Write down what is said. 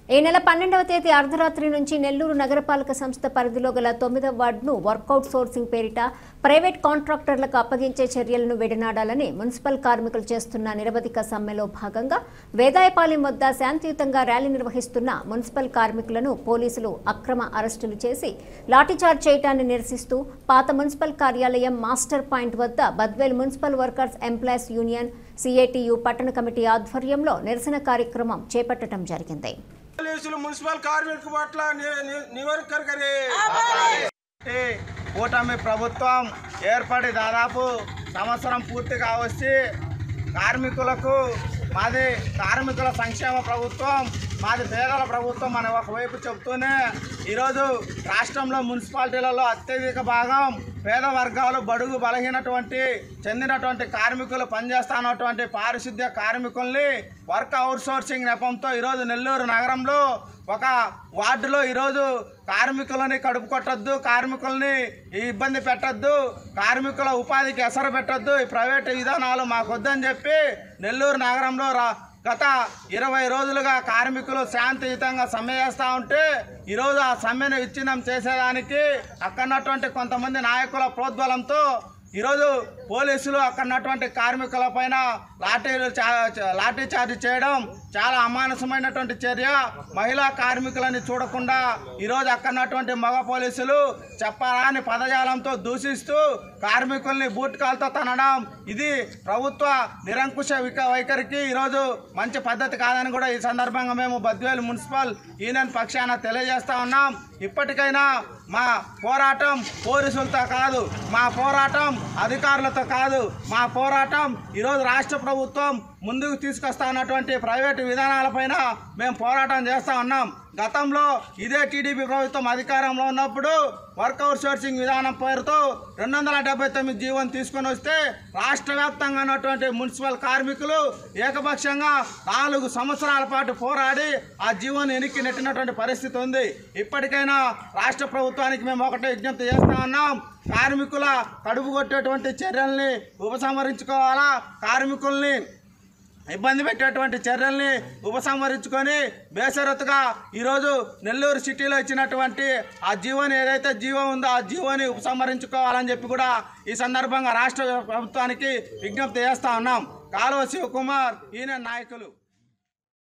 ఈ నెల 12వ తేదీ అర్ధరాత్రి నుంచి నెల్లూరు నగరపాలక సంస్థ పరిధిలో గల 9వ వార్డును వర్కౌట్ సోర్సింగ్ పేరిట ప్రైవేట్ కాంట్రాక్టర్లకు అప్పగించే చర్యలను విడనాడాలని మున్సిపల్ కార్మికులు చేస్తున్న నిరవధిక సమ్మెలో భాగంగా వేదాయపాలెం వద్ద శాంతియుతంగా ర్యాలీ నిర్వహిస్తున్న మున్సిపల్ కార్మికులను పోలీసులు అక్రమ అరెస్టులు చేసి లాఠీచార్జ్ చేయడాన్ని నిరసిస్తూ పాత మున్సిపల్ కార్యాలయం మాస్టర్ పాయింట్ వద్ద Badvel municipal workers employees union CITU పట్టణ కమిటీ ఆధ్వర్యంలో నిరసన కార్యక్రమం చేపట్టడం జరిగింది. మున్సిపల్ కార్మికుల పట్ల కూటమి ప్రభుత్వం ఏర్పడి దాదాపు సంవత్సరం పూర్తి కావచ్చి కార్మికులకు మాది కార్మికుల సంక్షేమ ప్రభుత్వం, మాది పేదల ప్రభుత్వం అని ఒకవైపు చెబుతూనే ఈరోజు రాష్ట్రంలో మున్సిపాలిటీలలో అత్యధిక భాగం పేద వర్గాలు, బడుగు బలహీనటువంటి చెందినటువంటి కార్మికులు పనిచేస్తున్నటువంటి పారిశుద్ధ్య కార్మికుల్ని వర్క్ అవుట్సోర్సింగ్ నెపంతో ఈరోజు నెల్లూరు నగరంలో ఒక వార్డులో ఈరోజు కార్మికులని కడుపు కొట్టద్దు, కార్మికుల్ని ఇబ్బంది పెట్టద్దు, కార్మికుల ఉపాధికి ఎసరు పెట్టద్దు, ఈ ప్రైవేటు విధానాలు మాకొద్దని చెప్పి నెల్లూరు నగరంలో గత 20 రోజులుగా కార్మికులు శాంతియుతంగా సమ్మె చేస్తూ ఉంటే ఈరోజు ఆ సమ్మెను విచ్ఛిన్నం చేసేదానికి అక్కడున్నటువంటి కొంతమంది నాయకుల ప్రోద్బలంతో ఈరోజు పోలీసులు అక్కడున్నటువంటి కార్మికుల పైన లాఠీ చార్జ్ చేయడం చాలా అమానుషమైనటువంటి చర్య. మహిళా కార్మికులని చూడకుండా ఈరోజు అక్కడున్నటువంటి మగ పోలీసులు చెప్పరాని పదజాలంతో దూషిస్తూ కార్మికుల్ని బూట్కాలతో తనడం ఇది ప్రభుత్వ నిరంకుశ వైఖరికి ఈరోజు మంచి పద్ధతి కాదని కూడా ఈ సందర్భంగా మేము బద్వేలు మున్సిపల్ యూనియన్ పక్షాన తెలియజేస్తా ఉన్నాం. ఇప్పటికైనా మా పోరాటం పోలీసులతో కాదు, మా పోరాటం అధికారులతో కాదు, మా పోరాటం ఈరోజు రాష్ట్ర ప్రభుత్వం ముందుకు తీసుకొస్తా ఉన్నటువంటి ప్రైవేటు విధానాలపైన మేము పోరాటం చేస్తూ ఉన్నాం. గతంలో ఇదే టీడీపీ ప్రభుత్వం అధికారంలో ఉన్నప్పుడు వర్క్ అవుట్సోర్సింగ్ విధానం పేరుతో 279 జీవోని తీసుకొని వస్తే రాష్ట్ర వ్యాప్తంగా ఉన్నటువంటి మున్సిపల్ కార్మికులు ఏకపక్షంగా 4 సంవత్సరాల పాటు పోరాడి ఆ జీవోని వెనక్కి నెట్టినటువంటి పరిస్థితి ఉంది. ఇప్పటికైనా రాష్ట్ర ప్రభుత్వానికి మేము ఒకటే విజ్ఞప్తి చేస్తా ఉన్నాం. కార్మికుల కడుపు కొట్టేటువంటి చర్యల్ని ఉపసంహరించుకోవాలా, కార్మికుల్ని ఇబ్బంది పెట్టేటువంటి చర్యల్ని ఉపసంహరించుకొని బేషరతుగా ఈరోజు నెల్లూరు సిటీలో ఇచ్చినటువంటి ఆ జీవోని ఏదైతే జీవో ఉందో ఆ జీవోని ఉపసంహరించుకోవాలని చెప్పి కూడా ఈ సందర్భంగా రాష్ట్ర ప్రభుత్వానికి విజ్ఞప్తి చేస్తా ఉన్నాం. కాలువ శివకుమార్ యూనియన్ నాయకులు.